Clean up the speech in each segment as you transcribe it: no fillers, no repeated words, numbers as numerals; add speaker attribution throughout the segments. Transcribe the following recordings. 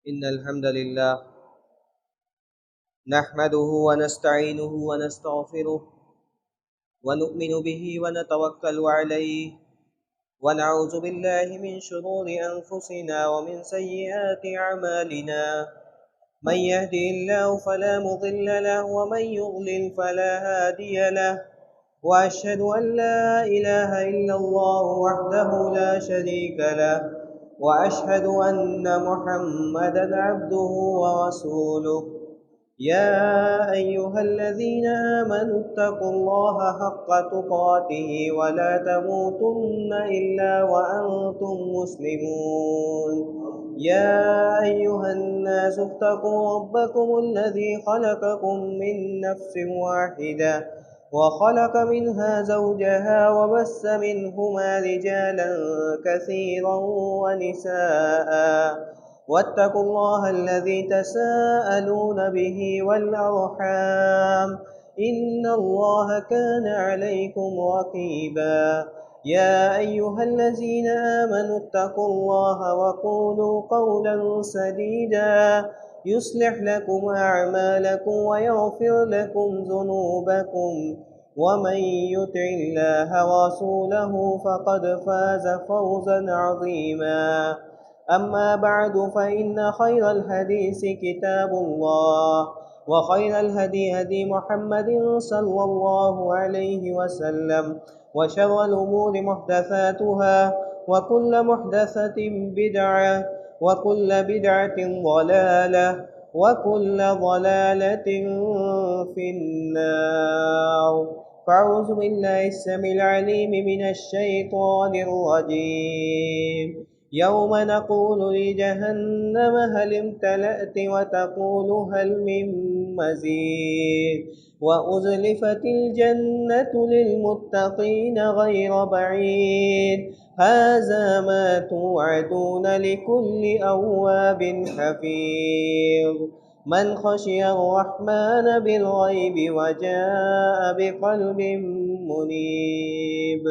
Speaker 1: إن الحمد لله نحمده ونستعينه ونستغفره ونؤمن به ونتوكل عليه ونعوذ بالله من شرور أنفسنا ومن سيئات أعمالنا من يهدي الله فلا مضل له ومن يضلل فلا هادي له وأشهد أن لا إله إلا الله وحده لا شريك له وأشهد أن محمدا عبده ورسوله يا أيها الذين آمنوا اتقوا الله حق تقاته ولا تموتن إلا وأنتم مسلمون يا أيها الناس اتقوا ربكم الذي خلقكم من نفس واحدة وخلق منها زوجها وبث منهما رجالا كثيرا ونساء واتقوا الله الذي تساءلون به والأرحام إن الله كان عليكم رقيبا يا أيها الذين آمنوا اتقوا الله وقولوا قولا سديدا يصلح لكم أعمالكم ويغفر لكم ذنوبكم ومن يطع الله ورسوله فقد فاز فوزا عظيما أما بعد فإن خير الحديث كتاب الله وخير الهدي هدي محمد صلى الله عليه وسلم وشر الأمور محدثاتها وكل محدثة بدعة وكل بدعة ضلالة وكل ضلالة في النار فأعوذ بالله السميع العليم من الشيطان الرجيم يوم نقول لجهنم هل امتلأت وتقول هل من مزيد وأزلفت الجنة للمتقين غير بعيد هذا ما توعدون لكل أواب حفيظ من خشي الرحمن بالغيب وجاء بقلب منيب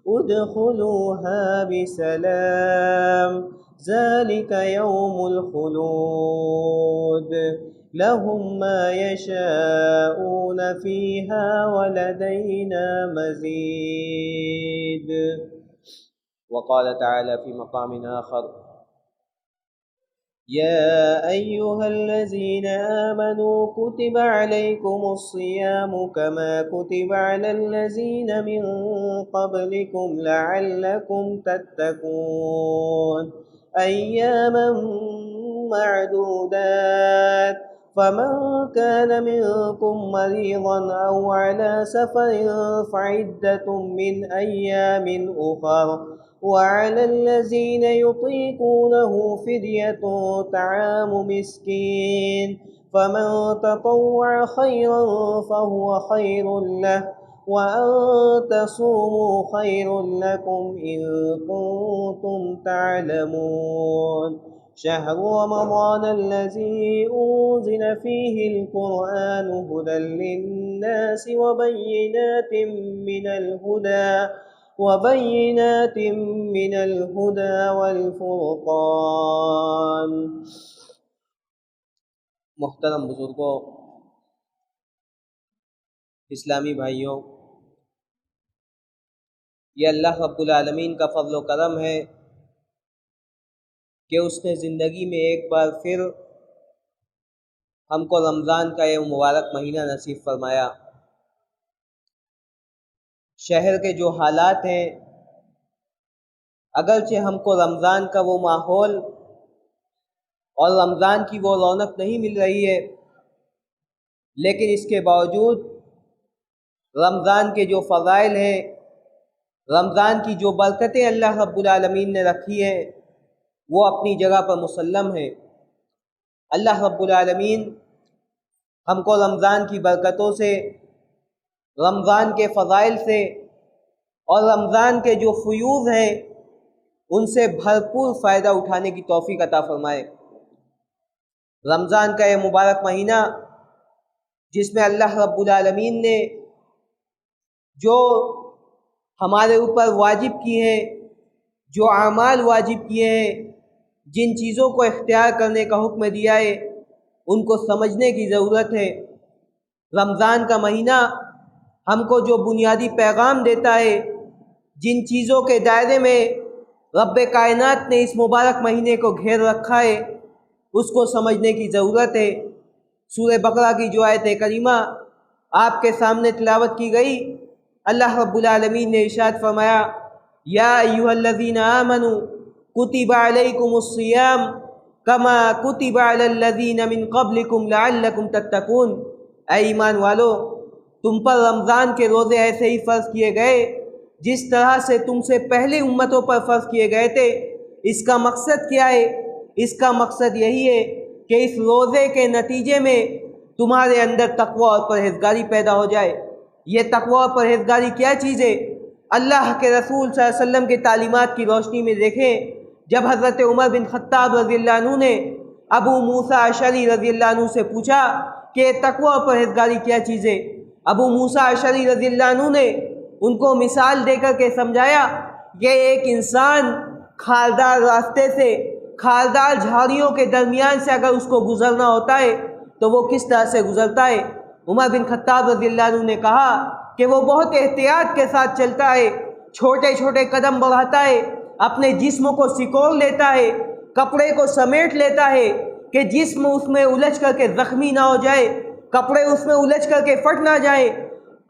Speaker 1: ادخلوها بسلام ذلك يوم الخلود لهم ما يشاءون فيها ولدينا مزيد. وقال تعالى في مقام آخر يا أيها الذين آمنوا كتب عليكم الصيام كما كتب على الذين من قبلكم لعلكم تتقون أياما معدودات فمن كان منكم مريضا أو على سفر فعدة من أيام أخر وعلى الذين يطيقونه فدية طعام مسكين فمن تطوع خيرا فهو خير له وأن تصوموا خير لكم إن كنتم تعلمون شهر رمضان الذي أنزل فيه القرآن هدى للناس وبينات من الهدى والفرقان. محترم بزرگوں، اسلامی بھائیوں، یہ اللہ رب العالمین کا فضل و کرم ہے کہ اس نے زندگی میں ایک بار پھر ہم کو رمضان کا یہ مبارک مہینہ نصیب فرمایا۔ شہر کے جو حالات ہیں، اگرچہ ہم کو رمضان کا وہ ماحول اور رمضان کی وہ رونق نہیں مل رہی ہے، لیکن اس کے باوجود رمضان کے جو فضائل ہیں، رمضان کی جو برکتیں اللہ رب العالمین نے رکھی ہیں، وہ اپنی جگہ پر مسلم ہیں۔ اللہ رب العالمین ہم کو رمضان کی برکتوں سے، رمضان کے فضائل سے اور رمضان کے جو فیوض ہیں ان سے بھرپور فائدہ اٹھانے کی توفیق عطا فرمائے۔ رمضان کا یہ مبارک مہینہ جس میں اللہ رب العالمین نے جو ہمارے اوپر واجب کیے ہیں، جو اعمال واجب کیے ہیں، جن چیزوں کو اختیار کرنے کا حکم دیا ہے ان کو سمجھنے کی ضرورت ہے۔ رمضان کا مہینہ ہم کو جو بنیادی پیغام دیتا ہے، جن چیزوں کے دائرے میں رب کائنات نے اس مبارک مہینے کو گھیر رکھا ہے اس کو سمجھنے کی ضرورت ہے۔ سورہ بقرہ کی جو آیت کریمہ آپ کے سامنے تلاوت کی گئی، اللہ رب العالمین نے ارشاد فرمایا، یا ایھا الذین آمنوا کتب علیکم الصیام کما کتب علی الذین من قبلکم لعلکم تتقون۔ اے ایمان والو، تم پر رمضان کے روزے ایسے ہی فرض کیے گئے جس طرح سے تم سے پہلے امتوں پر فرض کیے گئے تھے۔ اس کا مقصد کیا ہے؟ اس کا مقصد یہی ہے کہ اس روزے کے نتیجے میں تمہارے اندر تقوی اور پرہیزگاری پیدا ہو جائے۔ یہ تقوی اور پرہیزگاری کیا چیز ہے؟ اللہ کے رسول صلی اللہ علیہ وسلم کی تعلیمات کی روشنی میں دیکھیں، جب حضرت عمر بن خطاب رضی اللہ عنہ نے ابو موسیٰ اشعری رضی اللہ عنہ سے پوچھا کہ تقوی اور پرہیزگاری کیا چیز ہے، ابو موسیٰ اشعری رضی اللہ عنہ نے ان کو مثال دے کر کے سمجھایا کہ ایک انسان کھالدار راستے سے، کھالدار جھاڑیوں کے درمیان سے اگر اس کو گزرنا ہوتا ہے تو وہ کس طرح سے گزرتا ہے؟ عمر بن خطاب رضی اللہ عنہ نے کہا کہ وہ بہت احتیاط کے ساتھ چلتا ہے، چھوٹے چھوٹے قدم بڑھاتا ہے، اپنے جسم کو سکول لیتا ہے، کپڑے کو سمیٹ لیتا ہے کہ جسم اس میں الجھ کر کے زخمی نہ ہو جائے، کپڑے اس میں الجھ کر کے پھٹ نہ جائیں۔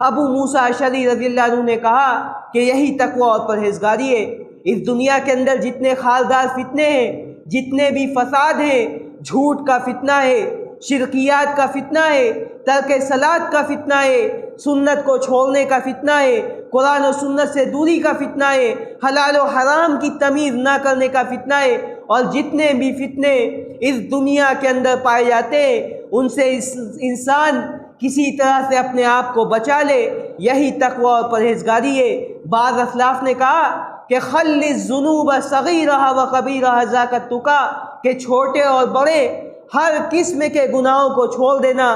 Speaker 1: ابو موسیٰ اشعری رضی اللہ عنہ نے کہا کہ یہی تقوی اور پرہیزگاری ہے۔ اس دنیا کے اندر جتنے خالدار فتنے ہیں، جتنے بھی فساد ہیں، جھوٹ کا فتنہ ہے، شرکیات کا فتنہ ہے، ترک صلاۃ کا فتنہ ہے، سنت کو چھوڑنے کا فتنہ ہے، قرآن و سنت سے دوری کا فتنہ ہے، حلال و حرام کی تمیز نہ کرنے کا فتنہ ہے، اور جتنے بھی فتنے اس دنیا کے اندر پائے جاتے ہیں ان سے انسان کسی طرح سے اپنے آپ کو بچا لے، یہی تقوی اور پرہیزگاری ہے۔ بعض اسلاف نے کہا کہ خل الذنوب صغیرها وکبیرها ذاک التقی، کہ چھوٹے اور بڑے ہر قسم کے گناہوں کو چھوڑ دینا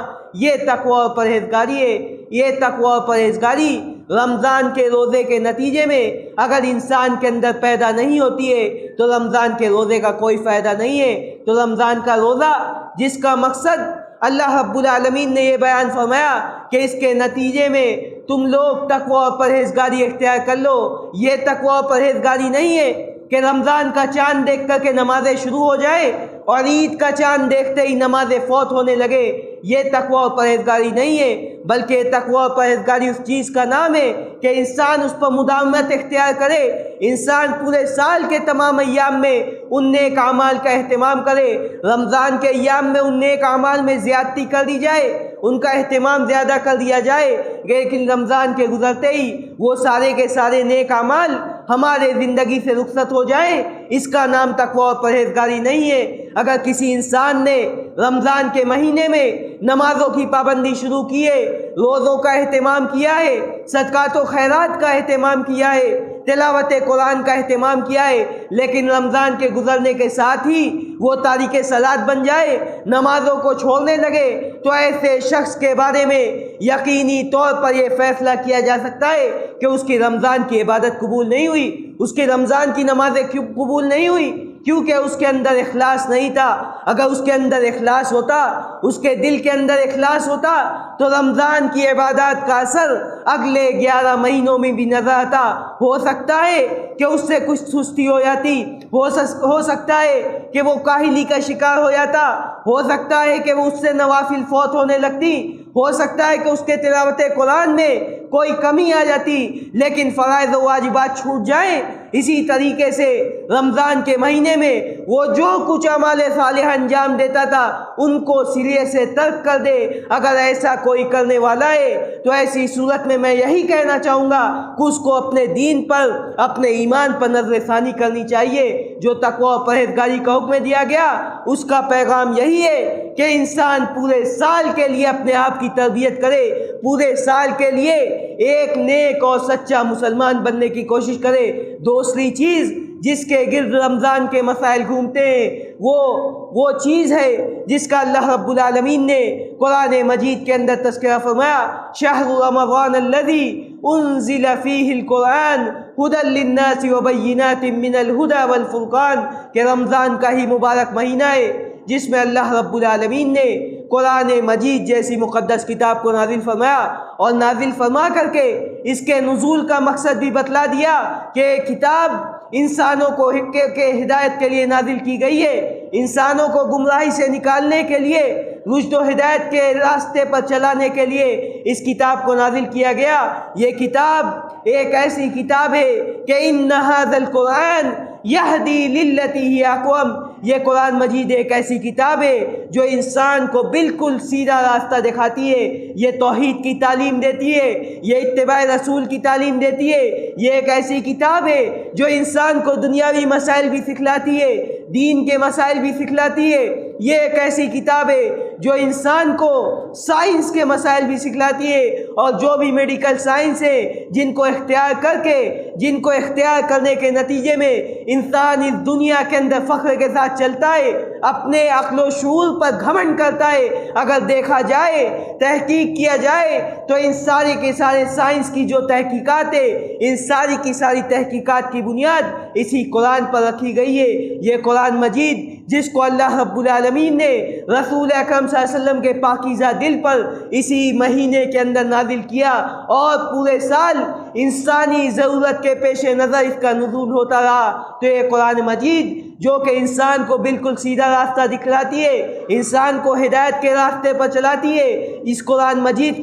Speaker 1: یہ تقوی اور پرہیزگاری ہے۔ یہ تقوی اور پرہیزگاری رمضان کے روزے کے نتیجے میں اگر انسان کے اندر پیدا نہیں ہوتی ہے تو رمضان کے روزے کا کوئی فائدہ نہیں ہے۔ تو رمضان کا روزہ جس کا مقصد اللہ رب العالمین نے یہ بیان فرمایا کہ اس کے نتیجے میں تم لوگ تقوی اور پرہیزگاری اختیار کر لو، یہ تقوی اور پرہیزگاری نہیں ہے کہ رمضان کا چاند دیکھ کر کے نمازیں شروع ہو جائے اور عید کا چاند دیکھتے ہی نمازیں فوت ہونے لگے، یہ تقوی اور پرہیزگاری نہیں ہے، بلکہ تقوی اور پرہیزگاری اس چیز کا نام ہے کہ انسان اس پر مداومت اختیار کرے، انسان پورے سال کے تمام ایام میں ان نیک اعمال کا اہتمام کرے، رمضان کے ایام میں ان نیک اعمال میں زیادتی کر دی جائے، ان کا اہتمام زیادہ کر دیا جائے، لیکن رمضان کے گزرتے ہی وہ سارے کے سارے نیک اعمال ہمارے زندگی سے رخصت ہو جائیں، اس کا نام تقوی اور پرہیزگاری نہیں ہے۔ اگر کسی انسان نے رمضان کے مہینے میں نمازوں کی پابندی شروع کی ہے، روزوں کا اہتمام کیا ہے، صدقات و خیرات کا اہتمام کیا ہے، تلاوت قرآن کا اہتمام کیا ہے، لیکن رمضان کے گزرنے کے ساتھ ہی وہ تارک صلاۃ بن جائے، نمازوں کو چھوڑنے لگے، تو ایسے شخص کے بارے میں یقینی طور پر یہ فیصلہ کیا جا سکتا ہے کہ اس کی رمضان کی عبادت قبول نہیں ہوئی، اس کی رمضان کی نمازیں قبول نہیں ہوئی، کیونکہ اس کے اندر اخلاص نہیں تھا۔ اگر اس کے اندر اخلاص ہوتا، اس کے دل کے اندر اخلاص ہوتا تو رمضان کی عبادات کا اثر اگلے 11 مہینوں میں بھی نظر آتا۔ ہو سکتا ہے کہ اس سے کچھ سستی ہو جاتی، ہو سکتا ہے کہ وہ کاہلی کا شکار ہو جاتا، ہو سکتا ہے کہ وہ اس سے نوافل فوت ہونے لگتی، ہو سکتا ہے کہ اس کے تلاوت قرآن میں کوئی کمی آ جاتی، لیکن فرائض و واجبات چھوٹ جائیں۔ اسی طریقے سے رمضان کے مہینے میں وہ جو کچھ اعمال صالحہ انجام دیتا تھا ان کو سرے سے ترک کر دے۔ اگر ایسا کوئی کرنے والا ہے تو ایسی صورت میں یہی کہنا چاہوں گا کہ اس کو اپنے دین پر، اپنے ایمان پر نظر ثانی کرنی چاہیے۔ جو تقوی و پرہیزگاری کا حکم دیا گیا اس کا پیغام یہی ہے کہ انسان پورے سال کے لیے اپنے آپ کی تربیت کرے، پورے سال کے لیے ایک نیک اور سچا مسلمان بننے کی کوشش کرے۔ دوسری چیز جس کے گرد رمضان کے مسائل گھومتے ہیں وہ چیز ہے جس کا اللہ رب العالمین نے قرآن مجید کے اندر تذکرہ فرمایا، شہر رمضان الذی انزل فیہ القرآن ھدی للناس وبینات من الھدی والفرقان، کہ رمضان کا ہی مبارک مہینہ ہے جس میں اللہ رب العالمین نے قرآن مجید جیسی مقدس کتاب کو نازل فرمایا، اور نازل فرما کر کے اس کے نزول کا مقصد بھی بتلا دیا کہ کتاب انسانوں کو ہدایت کے لیے نازل کی گئی ہے، انسانوں کو گمراہی سے نکالنے کے لیے، رشد و ہدایت کے راستے پر چلانے کے لیے اس کتاب کو نازل کیا گیا۔ یہ کتاب ایک ایسی کتاب ہے کہ ان ھذا القرآن یہدی للتی ہی اقوم، یہ قرآن مجید ایک ایسی کتاب ہے جو انسان کو بالکل سیدھا راستہ دکھاتی ہے، یہ توحید کی تعلیم دیتی ہے، یہ اتباع رسول کی تعلیم دیتی ہے، یہ ایک ایسی کتاب ہے جو انسان کو دنیاوی مسائل بھی سکھلاتی ہے، دین کے مسائل بھی سکھلاتی ہے، یہ ایک ایسی کتاب ہے جو انسان کو سائنس کے مسائل بھی سکھلاتی ہے، اور جو بھی میڈیکل سائنس ہے جن کو اختیار کرنے کے نتیجے میں انسان اس دنیا کے اندر فخر کے ساتھ چلتا ہے، اپنے عقل و شعور پر گھمنڈ کرتا ہے۔ اگر دیکھا جائے، تحقیق کیا جائے تو ان سارے کے سارے سائنس کی جو تحقیقات ہے، ان ساری کی ساری تحقیقات کی بنیاد اسی قرآن پر رکھی گئی ہے۔ یہ قرآن مجید جس کو اللہ رب العالمین نے رسول اکرم صلی اللہ علیہ وسلم کے پاکیزہ دل پر اسی مہینے کے اندر نازل کیا، اور پورے سال انسانی ضرورت کے پیش نظر اس کا نزول ہوتا رہا، تو یہ قرآن مجید جو کہ انسان کو بالکل سیدھا راستہ دکھلاتی ہے، انسان کو ہدایت کے راستے پر چلاتی ہے، اس قرآن مجید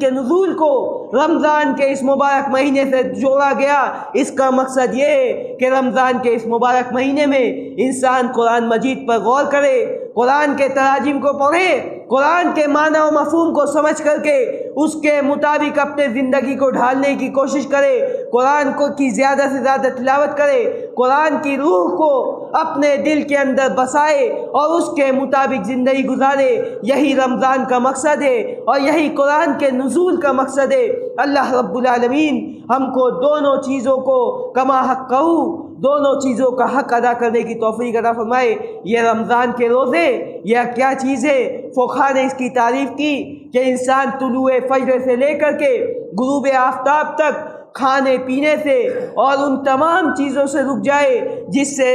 Speaker 1: کے نزول کو رمضان کے اس مبارک مہینے سے جوڑا گیا۔ اس کا مقصد یہ ہے کہ رمضان کے اس مبارک مہینے میں انسان قرآن مجید پر غور کرے، قرآن کے تراجم کو پڑھے، قرآن کے معنی و مفہوم کو سمجھ کر کے اس کے مطابق اپنے زندگی کو ڈھالنے کی کوشش کرے، قرآن کی زیادہ سے زیادہ تلاوت کرے، قرآن کی روح کو اپنے دل کے اندر بسائے اور اس کے مطابق زندگی گزارے۔ یہی رمضان کا مقصد ہے اور یہی قرآن کے نزول کا مقصد ہے۔ اللہ رب العالمین ہم کو دونوں چیزوں کو کما حقہ، دونوں چیزوں کا حق ادا کرنے کی توفیق عطا فرمائے۔ یہ رمضان کے روزے یہ کیا چیز ہے؟ فقہا نے اس کی تعریف کی کہ انسان طلوع فجر سے لے کر کے غروب آفتاب تک کھانے پینے سے اور ان تمام چیزوں سے رک جائے جس سے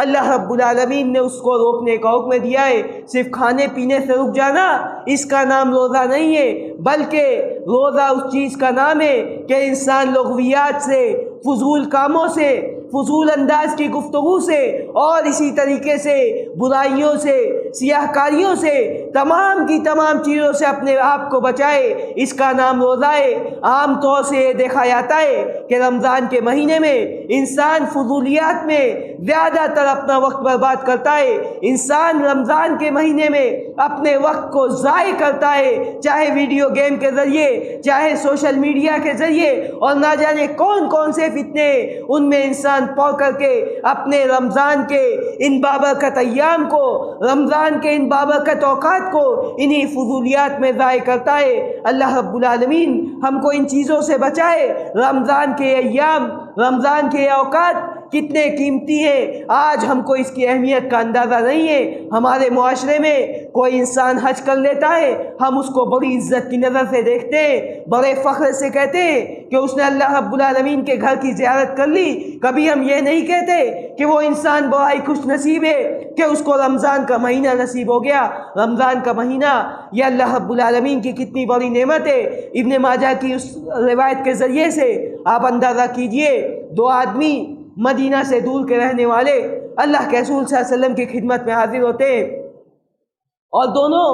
Speaker 1: اللہ رب العالمین نے اس کو روکنے کا حکم دیا ہے۔ صرف کھانے پینے سے رک جانا اس کا نام روزہ نہیں ہے، بلکہ روزہ اس چیز کا نام ہے کہ انسان لغویات سے، فضول کاموں سے، فضول انداز کی گفتگو سے اور اسی طریقے سے برائیوں سے، سیاہ کاریوں سے، تمام کی تمام چیزوں سے اپنے آپ کو بچائے، اس کا نام روزہ ہے۔ عام طور سے یہ دیکھا جاتا ہے کہ رمضان کے مہینے میں انسان فضولیات میں زیادہ تر اپنا وقت برباد کرتا ہے، انسان رمضان کے مہینے میں اپنے وقت کو ضائع کرتا ہے، چاہے ویڈیو گیم کے ذریعے، چاہے سوشل میڈیا کے ذریعے، اور نہ جانے کون کون سے فتنے ان میں انسان پڑھ کر کے اپنے رمضان کے ان بابرکت ایام کو، رمضان کے ان بابرکت اوقات کو انہی فضولیات میں ضائع کرتا ہے۔ اللہ رب العالمین ہم کو ان چیزوں سے بچائے۔ رمضان کے ایام، رمضان کے اوقات کتنے قیمتی ہیں، آج ہم کو اس کی اہمیت کا اندازہ نہیں ہے۔ ہمارے معاشرے میں کوئی انسان حج کر لیتا ہے، ہم اس کو بڑی عزت کی نظر سے دیکھتے ہیں، بڑے فخر سے کہتے ہیں کہ اس نے اللہ رب العالمین کے گھر کی زیارت کر لی۔ کبھی ہم یہ نہیں کہتے کہ وہ انسان بڑا ہی خوش نصیب ہے کہ اس کو رمضان کا مہینہ نصیب ہو گیا۔ رمضان کا مہینہ یہ اللہ رب العالمین کی کتنی بڑی نعمت ہے۔ ابن ماجہ کی اس روایت کے ذریعے سے آپ اندازہ کیجئے، دو آدمی مدینہ سے دور کے رہنے والے اللہ کے رسول صلی اللہ علیہ وسلم کی خدمت میں حاضر ہوتے ہیں اور دونوں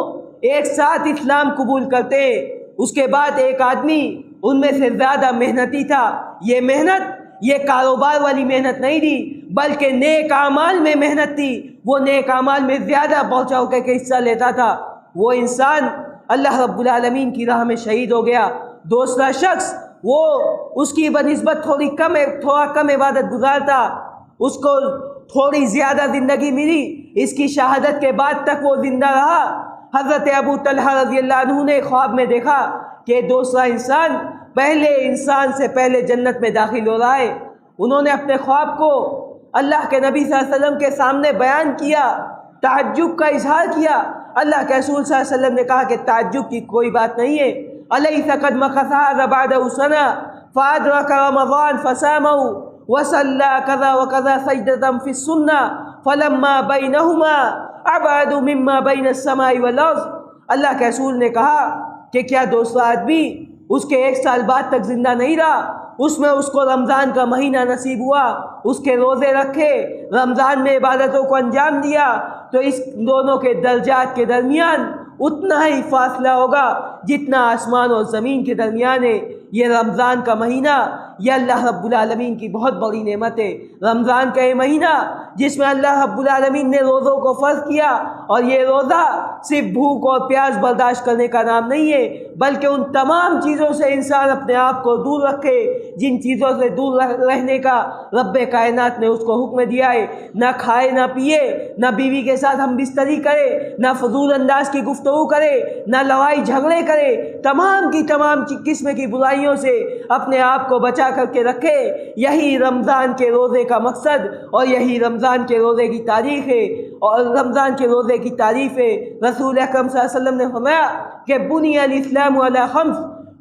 Speaker 1: ایک ساتھ اسلام قبول کرتے ہیں۔ اس کے بعد ایک آدمی ان میں سے زیادہ محنتی تھا۔ یہ محنت یہ کاروبار والی محنت نہیں تھی، بلکہ نیک اعمال میں محنت تھی۔ وہ نیک اعمال میں زیادہ بڑھ چڑھ کے حصہ لیتا تھا۔ وہ انسان اللہ رب العالمین کی راہ میں شہید ہو گیا۔ دوسرا شخص وہ اس کی بنسبت تھوڑا کم عبادت گزار تھا، اس کو تھوڑی زیادہ زندگی ملی، اس کی شہادت کے بعد تک وہ زندہ رہا۔ حضرت ابو طلحہ رضی اللہ عنہ نے خواب میں دیکھا کہ دوسرا انسان پہلے انسان سے پہلے جنت میں داخل ہو رہا ہے۔ انہوں نے اپنے خواب کو اللہ کے نبی صلی اللہ علیہ وسلم کے سامنے بیان کیا، تعجب کا اظہار کیا۔ اللہ کے رسول صلی اللہ علیہ وسلم نے کہا کہ تعجب کی کوئی بات نہیں ہے۔ أَلَيْسَ قَدْ مَكَثَ هَذَا بَعْدَهُ سَنَةً فَأَدْرَكَ رَمَضَانَ فَصَامَهُ وَصَلَّى كَذَا وَكَذَا سَجْدَةً فِي السُّنَّةِ فَلَمَّا بَيْنَهُمَا أَبْعَدُ مِمَّا بَيْنَ السَّمَاءِ وَالْأَرْضِ۔ اللہ کے رسول نے کہا کہ کیا دوسرا آدمی اس کے 1 سال بعد تک زندہ نہیں رہا؟ اس میں اس کو رمضان کا مہینہ نصیب ہوا، اس کے روزے رکھے، رمضان میں عبادتوں کو انجام دیا، تو اس دونوں کے درجات کے درمیان اتنا ہی فاصلہ ہوگا جتنا آسمان اور زمین کے درمیان ہے۔ یہ رمضان کا مہینہ یہ اللہ رب العالمین کی بہت بڑی نعمت ہے۔ رمضان کا یہ مہینہ جس میں اللہ رب العالمین نے روزوں کو فرض کیا، اور یہ روزہ صرف بھوک اور پیاس برداشت کرنے کا نام نہیں ہے، بلکہ ان تمام چیزوں سے انسان اپنے آپ کو دور رکھے جن چیزوں سے دور رہنے کا رب کائنات نے اس کو حکم دیا ہے۔ نہ کھائے نہ پیے، نہ بیوی کے ساتھ ہم بستری کرے، نہ فضول انداز کی گفتگو کرے، نہ لڑائی جھگڑے کرے، تمام کی تمام قسم کی برائیوں سے اپنے آپ کو بچا کر کے رکھے۔ یہی رمضان کے روزے کا مقصد اور یہی رمضان کے روزے کی تاریخ ہے، اور رمضان کے روزے کی تعریف ہے۔ رسول اکرم صلی اللہ علیہ وسلم نے فرمایا کہ بنی الاسلام علی خمس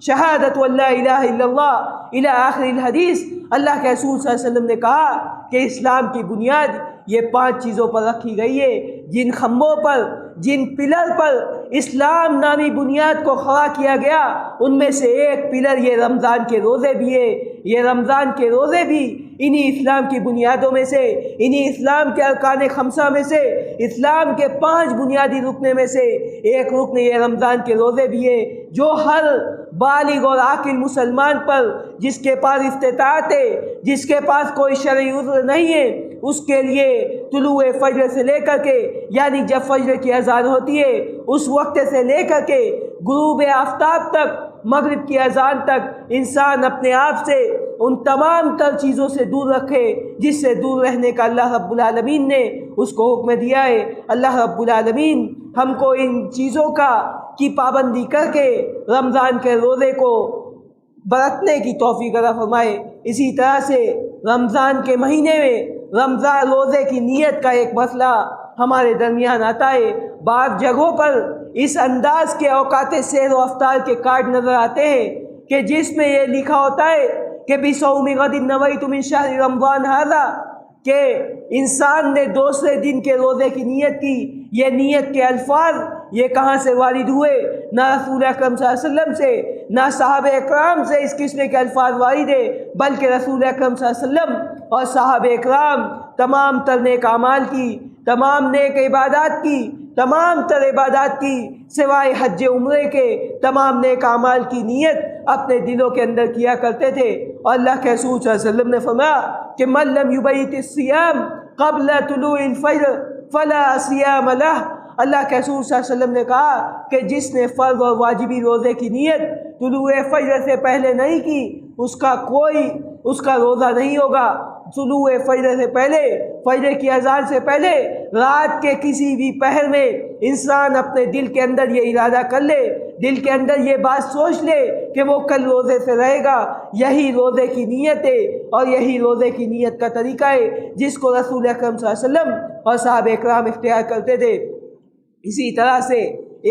Speaker 1: شہادت لا الہ الا اللہ الی آخر الحدیث۔ اللہ کے رسول صلی اللہ علیہ وسلم نے کہا کہ اسلام کی بنیاد یہ 5 چیزوں پر رکھی گئی ہے، جن خمبوں پر، جن پلر پر اسلام نامی بنیاد کو کھڑا کیا گیا، ان میں سے ایک پلر یہ رمضان کے روزے بھی ہے۔ یہ رمضان کے روزے بھی انہی اسلام کی بنیادوں میں سے، انہی اسلام کے ارکان خمسہ میں سے، اسلام کے 5 بنیادی رکن میں سے ایک رکن یہ رمضان کے روزے بھی ہے، جو ہر بالغ اور عاقل مسلمان پر جس کے پاس استطاعت ہے، جس کے پاس کوئی شرعی عذر نہیں ہے، اس کے لیے طلوع فجر سے لے کر کے، یعنی جب فجر کی اذان ہوتی ہے اس وقت سے لے کر کے غروب آفتاب تک، مغرب کی اذان تک، انسان اپنے آپ سے ان تمام تر چیزوں سے دور رکھے جس سے دور رہنے کا اللہ رب العالمین نے اس کو حکم دیا ہے۔ اللہ رب العالمین ہم کو ان چیزوں کی پابندی کر کے رمضان کے روزے کو برتنے کی توفیق عطا فرمائے۔ اسی طرح سے رمضان کے مہینے میں رمضان روزے کی نیت کا ایک مسئلہ ہمارے درمیان آتا ہے۔ بعض جگہوں پر اس انداز کے اوقات سیر و افطار کے کارڈ نظر آتے ہیں کہ جس میں یہ لکھا ہوتا ہے کہ بِصَوْمِ غَدٍ نَوَيْتُ مِنْ شَهْرِ رَمْضَانَ هَذَا، کہ انسان نے دوسرے دن کے روزے کی نیت کی۔ یہ نیت کے الفاظ یہ کہاں سے وارد ہوئے؟ نہ رسول اکرم صلی اللہ علیہ وسلم سے، نہ صحابہ اکرام سے اس قسم کے الفاظ وارد ہیں، بلکہ رسول اکرم صلی اللہ علیہ وسلم اور صحابہ اکرام تمام تر نیک اعمال کی، تمام نیک عبادات کی، تمام تر عبادات کی سوائے حج عمرے کے تمام نیک اعمال کی نیت اپنے دلوں کے اندر کیا کرتے تھے۔ اور اللہ کے رسول صلی اللہ علیہ وسلم نے فرمایا کہ من لم یبیت الصیام قبل طلوع الفجر فلا صیام لہ۔ اللہ کے رسول صلی اللہ علیہ وسلم نے کہا کہ جس نے فرض اور واجبی روزے کی نیت طلوع فجر سے پہلے نہیں کی، اس کا روزہ نہیں ہوگا۔ طلوع فجر سے پہلے، فجر کی اذان سے پہلے، رات کے کسی بھی پہر میں انسان اپنے دل کے اندر یہ ارادہ کر لے، دل کے اندر یہ بات سوچ لے کہ وہ کل روزے سے رہے گا۔ یہی روزے کی نیت ہے اور یہی روزے کی نیت کا طریقہ ہے جس کو رسول اکرم صلی اللہ علیہ وسلم اور صحابہ اکرام اختیار کرتے تھے۔ اسی طرح سے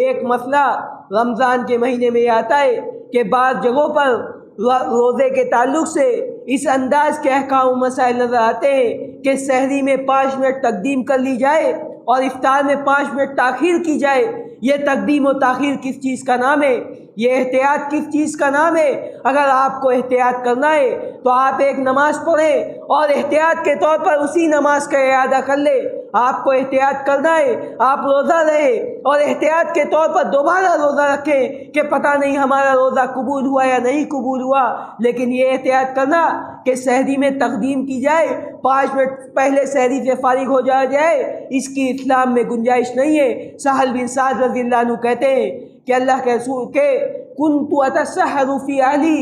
Speaker 1: ایک مسئلہ رمضان کے مہینے میں یہ آتا ہے کہ بعض جگہوں پر روزے کے تعلق سے اس انداز کے احکام و مسائل نظر آتے ہیں کہ سحری میں 5 منٹ تقدیم کر لی جائے اور افطار میں 5 منٹ تاخیر کی جائے۔ یہ تقدیم و تاخیر کس چیز کا نام ہے؟ یہ احتیاط کس چیز کا نام ہے؟ اگر آپ کو احتیاط کرنا ہے تو آپ ایک نماز پڑھیں اور احتیاط کے طور پر اسی نماز کا اعادہ کر لیں۔ آپ کو احتیاط کرنا ہے، آپ روزہ رہے اور احتیاط کے طور پر دوبارہ روزہ رکھیں کہ پتہ نہیں ہمارا روزہ قبول ہوا یا نہیں قبول ہوا، لیکن یہ احتیاط کرنا کہ سحری میں تقدیم کی جائے، 5 منٹ پہلے سحری سے فارغ ہو جائے، اس کی اسلام میں گنجائش نہیں ہے۔ سہل بن سعد رضی اللہ عنہ کہتے ہیں کہ اللہ کے رسول کے کنت اتسحر فی اہلی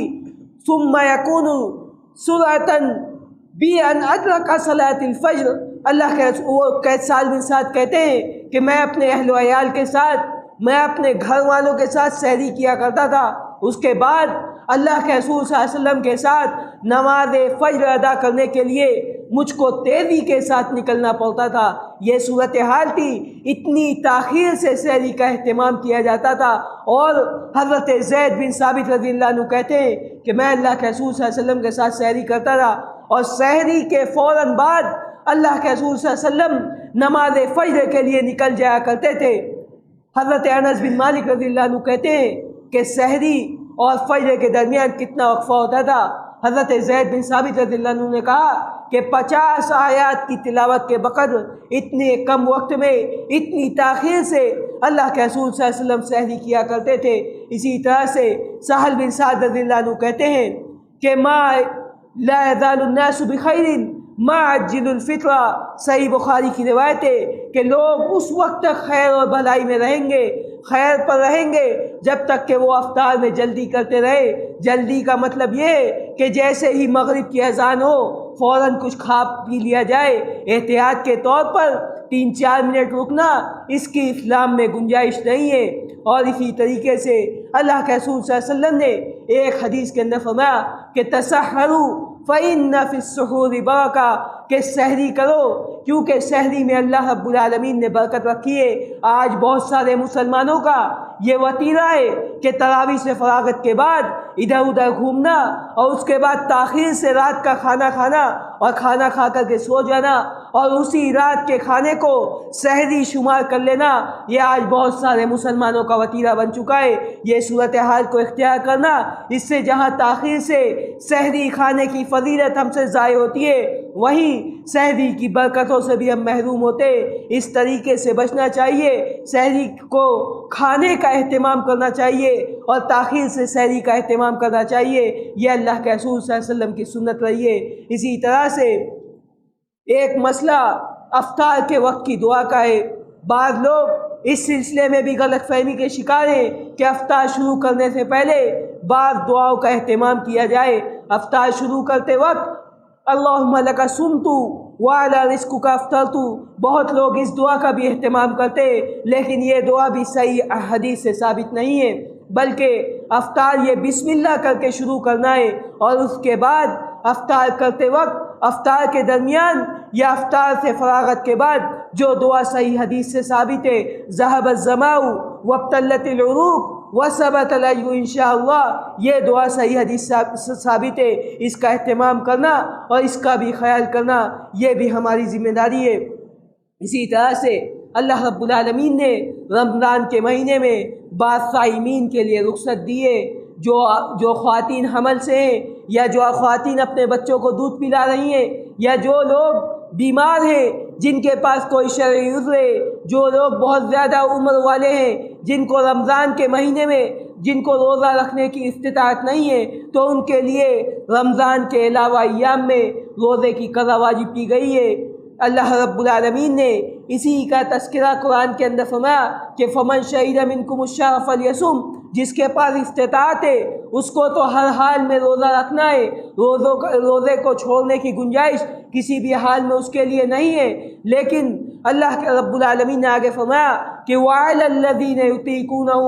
Speaker 1: ثم یکون سرعۃ بی ان ادرک صلاۃ الفجر۔ اللہ کے رسول سہل بن سعد کہتے ہیں کہ میں اپنے اہل و عیال کے ساتھ، میں اپنے گھر والوں کے ساتھ سحری کیا کرتا تھا، اس کے بعد اللہ کے رسول صلی اللہ علیہ وسلم کے ساتھ نماز فجر ادا کرنے کے لیے مجھ کو تیزی کے ساتھ نکلنا پڑتا تھا۔ یہ صورتحال تھی، اتنی تاخیر سے سحری کا اہتمام کیا جاتا تھا۔ اور حضرت زید بن ثابت رضی اللہ عنہ کہتے ہیں کہ میں اللہ کے رسول صلی اللہ علیہ وسلم کے ساتھ سحری کرتا تھا، اور سحری کے فوراً بعد اللہ کے رسول صلی اللہ علیہ وسلم نماز فجر کے لیے نکل جایا کرتے تھے۔ حضرت انس بن مالک رضی اللہ عنہ کہتے ہیں کہ سحری اور فجر کے درمیان کتنا وقفہ ہوتا تھا۔ حضرت زید بن ثابت رضی اللہ عنہ نے کہا کہ 50 آیات کی تلاوت کے بقدر اتنے کم وقت میں اتنی تاخیر سے اللہ کے رسول صلی اللہ علیہ وسلم سحری کیا کرتے تھے۔ اسی طرح سے سہل بن سعد رضی اللہ عنہ کہتے ہیں کہ ما لا يزال الناس بخیر ما عجل الفطر، صحیح بخاری کی روایت ہے کہ لوگ اس وقت تک خیر اور بھلائی میں رہیں گے، خیر پر رہیں گے جب تک کہ وہ افطار میں جلدی کرتے رہے۔ جلدی کا مطلب یہ ہے کہ جیسے ہی مغرب کی اذان ہو فوراً کچھ کھا پی لیا جائے۔ احتیاط کے طور پر 3-4 منٹ رکنا اس کی اسلام میں گنجائش نہیں ہے۔ اور اسی طریقے سے اللہ کے رسول صلی اللہ علیہ وسلم نے ایک حدیث کے اندر فرمایا کہ تسحروا فإن فی السحور برکہ، کہ سحری کرو کیونکہ سحری میں اللہ رب العالمین نے برکت رکھی ہے۔ آج بہت سارے مسلمانوں کا یہ وتیرہ ہے کہ تراویح سے فراغت کے بعد ادھر ادھر گھومنا، اور اس کے بعد تاخیر سے رات کا کھانا کھانا، اور کھانا کھا کر کے سو جانا، اور اسی رات کے کھانے کو سحری شمار کر لینا۔ یہ آج بہت سارے مسلمانوں کا وتیرہ بن چکا ہے۔ یہ صورتحال کو اختیار کرنا، اس سے جہاں تاخیر سے سحری کھانے کی فضیلت ہم سے ضائع ہوتی ہے، وہیں سحری کی برکتوں سے بھی ہم محروم ہوتے۔ اس طریقے سے بچنا چاہیے، سحری کو کھانے کا اہتمام کرنا چاہیے اور تاخیر سے سحری کا اہتمام کرنا چاہیے۔ یہ اللہ کے رسول صلی اللہ علیہ وسلم کی سنت رہی ہے۔ اسی طرح سے ایک مسئلہ افطار کے وقت کی دعا کا ہے۔ بعض لوگ اس سلسلے میں بھی غلط فہمی کے شکار ہیں کہ افطار شروع کرنے سے پہلے بعض دعاؤں کا اہتمام کیا جائے۔ افطار شروع کرتے وقت اللہم لک صمت وعلی رزقک افطرت، بہت لوگ اس دعا کا بھی اہتمام کرتے ہیں، لیکن یہ دعا بھی صحیح حدیث سے ثابت نہیں ہے، بلکہ افطار یہ بسم اللہ کر کے شروع کرنا ہے، اور اس کے بعد افطار کرتے وقت، افطار کے درمیان یا افطار سے فراغت کے بعد جو دعا صحیح حدیث سے ثابت ہے، ذہب الظمأ وابتلت العروق وثبت الاجر انشاءاللہ، یہ دعا صحیح حدیث سے ثابت ہے۔ اس کا اہتمام کرنا اور اس کا بھی خیال کرنا یہ بھی ہماری ذمہ داری ہے۔ اسی طرح سے اللہ رب العالمین نے رمضان کے مہینے میں بعض صائمین کے لیے رخصت دی ہے، جو خواتین حمل سے ہیں، یا جو خواتین اپنے بچوں کو دودھ پلا رہی ہیں، یا جو لوگ بیمار ہیں جن کے پاس کوئی شرعی عذر ہے، جو لوگ بہت زیادہ عمر والے ہیں جن کو رمضان کے مہینے میں جن کو روزہ رکھنے کی استطاعت نہیں ہے، تو ان کے لیے رمضان کے علاوہ ایام میں روزے کی قضا واجب کی گئی ہے۔ اللہ رب العالمین نے اسی کا تذکرہ قرآن کے اندر فرمایا کہ فمن شہد منکم الشہر فلیصم، جس کے پاس استطاعت ہے اس کو تو ہر حال میں روزہ رکھنا ہے، روزے کو چھوڑنے کی گنجائش کسی بھی حال میں اس کے لیے نہیں ہے۔ لیکن اللہ کے رب العالمین نے آگے فرمایا کہ وعلی الذین یطیقونہ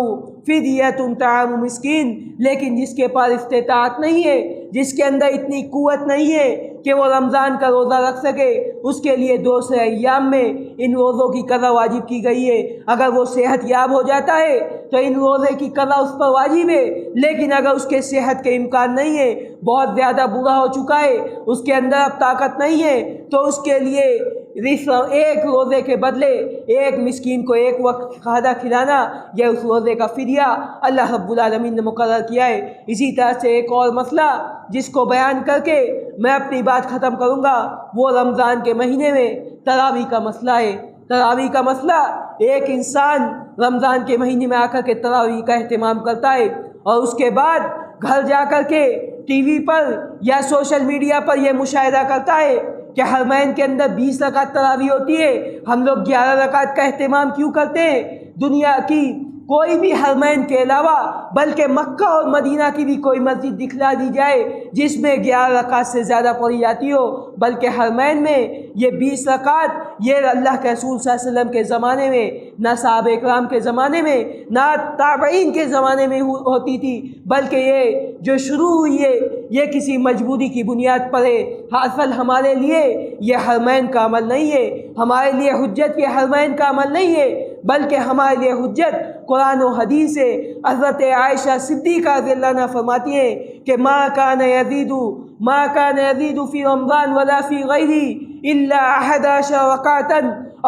Speaker 1: فدیۃ طعام مسکین، لیکن جس کے پاس استطاعت نہیں ہے، جس کے اندر اتنی قوت نہیں ہے کہ وہ رمضان کا روزہ رکھ سکے، اس کے لیے دوسرے ایام میں ان روزوں کی قضا واجب کی گئی ہے۔ اگر وہ صحت یاب ہو جاتا ہے تو ان روزے کی قضا اس پر واجب ہے، لیکن اگر اس کے صحت کے امکان نہیں ہے، بہت زیادہ برا ہو چکا ہے، اس کے اندر اب طاقت نہیں ہے، تو اس کے لیے ایک روزے کے بدلے ایک مسکین کو ایک وقت کھانا کھلانا، یہ اس روزے کا فدیہ اللہ رب العالمین نے مقرر کیا ہے۔ اسی طرح سے ایک اور مسئلہ جس کو بیان کر کے میں اپنی بات ختم کروں گا، وہ رمضان کے مہینے میں تراویح کا مسئلہ ہے۔ تراویح کا مسئلہ، ایک انسان رمضان کے مہینے میں آ کر کے تراویح کا اہتمام کرتا ہے، اور اس کے بعد گھر جا کر کے ٹی وی پر یا سوشل میڈیا پر یہ مشاہدہ کرتا ہے کہ حرمین کے اندر 20 رکعت تراویح ہوتی ہے، ہم لوگ 11 رکعت کا اہتمام کیوں کرتے ہیں؟ دنیا کی
Speaker 2: کوئی بھی حرمین کے علاوہ بلکہ مکہ اور مدینہ کی بھی کوئی مسجد دکھلا دی جائے جس میں 11 رکعت سے زیادہ پڑھی جاتی ہو، بلکہ حرمین میں یہ 20 رکعت یہ اللہ کے رسول صلی اللہ علیہ وسلم کے زمانے میں، نہ صحابہ اکرام کے زمانے میں، نہ تابعین کے زمانے میں ہوتی تھی، بلکہ یہ جو شروع ہوئی ہے یہ کسی مجبوری کی بنیاد پر ہے۔ اصل ہمارے لیے یہ حرمین کا عمل نہیں ہے، ہمارے لیے حجت یہ حرمین کا عمل نہیں ہے، بلکہ ہمارے لیے حجت قرآن و حدیث ہے۔ حضرت عائشہ صدیقہ رضی اللہ عنہ فرماتی ہیں کہ ما کان یزید فی رمضان ولا فی غیرہ الا 11 رکعۃ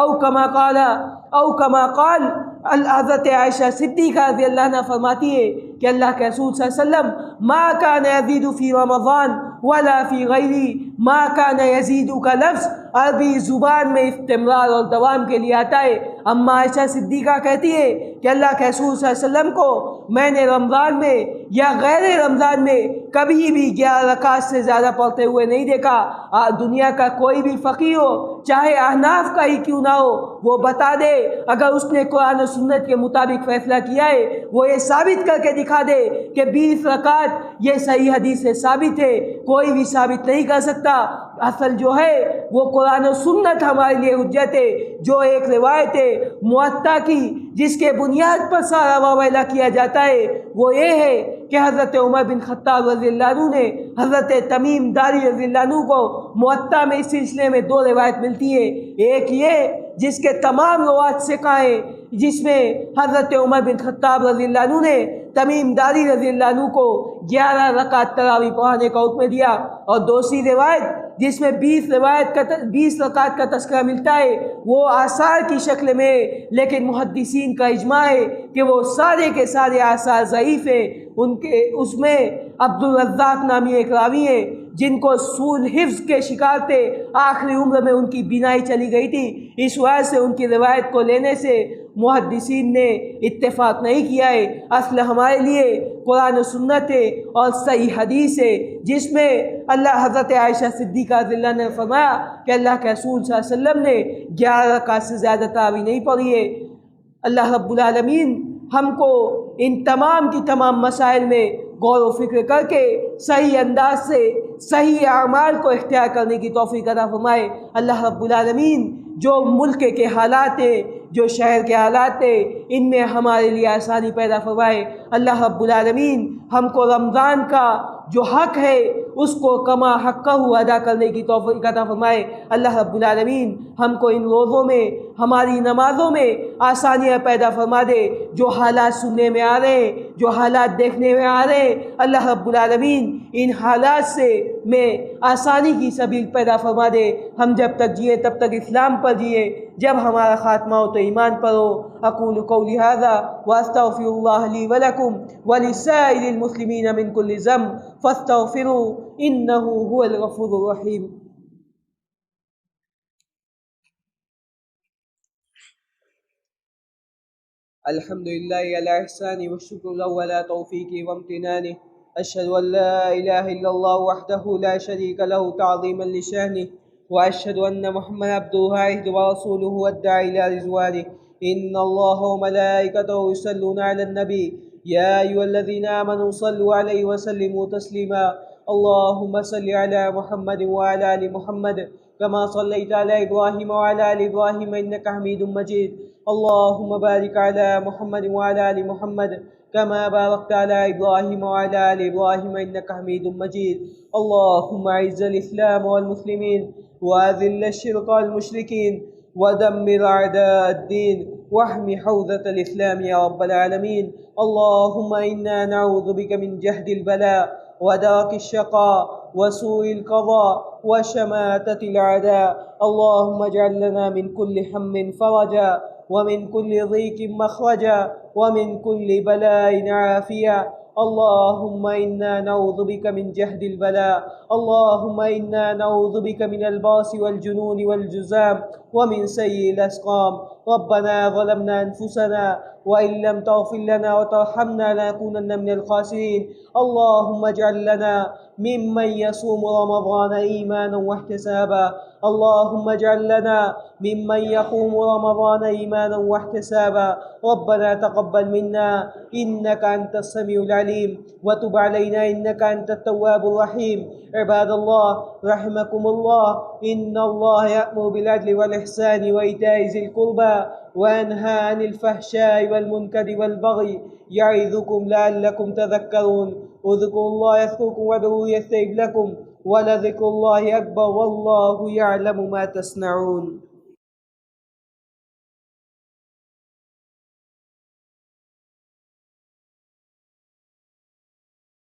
Speaker 2: او کما قال۔ حضرت عائشہ صدیقہ رضی اللہ عنہ فرماتی ہے کہ اللہ کے رسول صلی اللہ علیہ وسلم ما کان یزید فی رمضان ولا فی غیرہ، ما کان یزید کا لفظ عربی زبان میں استمرار اور دوام کے لیے آتا ہے۔ اما عائشہ صدیقہ کہتی ہے کہ اللہ کے رسول صلی اللہ علیہ وسلم کو میں نے رمضان میں یا غیر رمضان میں کبھی بھی 11 رکعت سے زیادہ پڑھتے ہوئے نہیں دیکھا۔ دنیا کا کوئی بھی فقیہ ہو، چاہے احناف کا ہی کیوں نہ ہو، وہ بتا دے، اگر اس نے قرآن و سنت کے مطابق فیصلہ کیا ہے وہ یہ ثابت کر کے دکھا دے کہ 20 رکعت یہ صحیح حدیث سے ثابت ہے، کوئی بھی ثابت نہیں کر سکتا۔ اصل جو ہے وہ قرآن و سنت ہمارے لیے حجت ہے۔ جو ایک روایت ہے موطا کی جس کے بنیاد پر سارا معاملہ کیا جاتا ہے وہ یہ ہے کہ حضرت عمر بن خطاب رضی اللہ عنہ نے حضرت تمیم داری رضی اللہ عنہ کو موطا میں اس سلسلے میں 2 روایت ملتی ہے۔ ایک یہ جس کے تمام روایت ثقہ ہیں، جس میں حضرت عمر بن خطاب رضی اللہ عنہ نے تمیم داری رضی اللہ عنہ کو 11 رکعت تراویح پڑھانے کا حکم دیا، اور دوسری روایت جس میں 20 رکعت کا تذکرہ ملتا ہے وہ آثار کی شکل میں، لیکن محدثین کا اجماع ہے کہ وہ سارے کے سارے آثار ضعیف ہیں۔ اس میں عبد الرزاق نامی ایک راوی ہیں جن کو سوء حفظ کے شکار تھے، آخری عمر میں ان کی بینائی چلی گئی تھی، اس وجہ سے ان کی روایت کو لینے سے محدثین نے اتفاق نہیں کیا ہے۔ اصل ہمارے لیے قرآن و سنت ہے اور صحیح حدیث ہے، جس میں اللہ حضرت عائشہ صدیقہ رضی اللہ عنہ نے فرمایا کہ اللہ کے رسول صلی اللہ علیہ وسلم نے 11 رکعت سے زیادہ تراویح نہیں پڑھی ہے۔ اللہ رب العالمین ہم کو ان تمام کی تمام مسائل میں غور و فکر کر کے صحیح انداز سے صحیح اعمال کو اختیار کرنے کی توفیق عطا فرمائے۔ اللہ رب العالمین جو ملک کے حالات ہیں، جو شہر کے حالات ہیں، ان میں ہمارے لیے آسانی پیدا فرمائے۔ اللہ رب العالمین ہم کو رمضان کا جو حق ہے اس کو کما حقہ ادا کرنے کی توفیق عطا فرمائے۔ اللہ رب العالمین ہم کو ان روزوں میں ہماری نمازوں میں آسانیاں پیدا فرما دے۔ جو حالات سننے میں آ رہے ہیں، جو حالات دیکھنے میں آ رہے ہیں، اللہ رب العالمین ان حالات سے میں آسانی کی سبیل پیدا فرما دے۔ ہم جب تک جئیں تب تک اسلام پر جئیں، جب ہمارا خاتمہ ہو تو ایمان پر ہو۔ اقول قولی ھذا واستغفر اللہ لی ولکم ولسائر المسلمین من کل ذنب فاستغفروا انہ هو الغفور الرحیم۔
Speaker 1: الحمد للہ علی احسانی والشکر له علی توفیقی وامتنانی، اشہد ان لا الہ الا اللہ وحدہ لا شریک له تعظیما لشانہ، واشہد ان محمد عبدہ ورسولہ الداعی الی رضوانہ۔ ان اللہ وملائکتہ یصلون علی النبی یا ایھا الذین آمنوا صلوا علیہ وسلموا تسلیما۔ اللہم صل علی محمد وعلی آل محمد كما صليت على إبراهيم وعلى آل إبراهيم إنك حميد مجيد۔ اللهم بارك على محمد وعلى آل محمد كما باركت على إبراهيم وعلى آل إبراهيم إنك حميد مجيد۔ اللهم أعز الإسلام والمسلمين وأذل الشرك والمشركين ودمر أعداء الدين واحم حوزة الإسلام يا رب العالمين۔ اللهم إنا نعوذ بك من جهد البلاء ودرك الشقاء وسوء القضاء وشماتة الأعداء۔ اللهم اجعل لنا من كل هم فرجا ومن كل ضيق مخرجا ومن كل بلاء عافيا۔ اللهم إنا نعوذ بك من جهد البلاء، اللهم إنا نعوذ بك من الباس والجنون والجزام ومن سيء الأسقام۔ ربنا ظلمنا أنفسنا وإن لم تغفر لنا وترحمنا لنكونن من الخاسرين. اللهم اجعل لنا ممن يصوم رمضان إيمانا واحتسابا. اللهم اجعل لنا ممن يقوم رمضان إيمانا واحتسابا. ربنا تقبل منا إنك أنت السميع العليم وتب علينا إنك أنت التواب الرحيم. عباد الله رحمكم الله، إن الله يأمر بالعدل والإحسان وإيتاء ذي القربى وينهى عن الفحشاء والمنكر والبغي يعظكم لعلكم تذكرون. اذكروا الله يذكركم وادعوه يستجب لكم ولذكر الله أكبر والله يعلم ما تصنعون.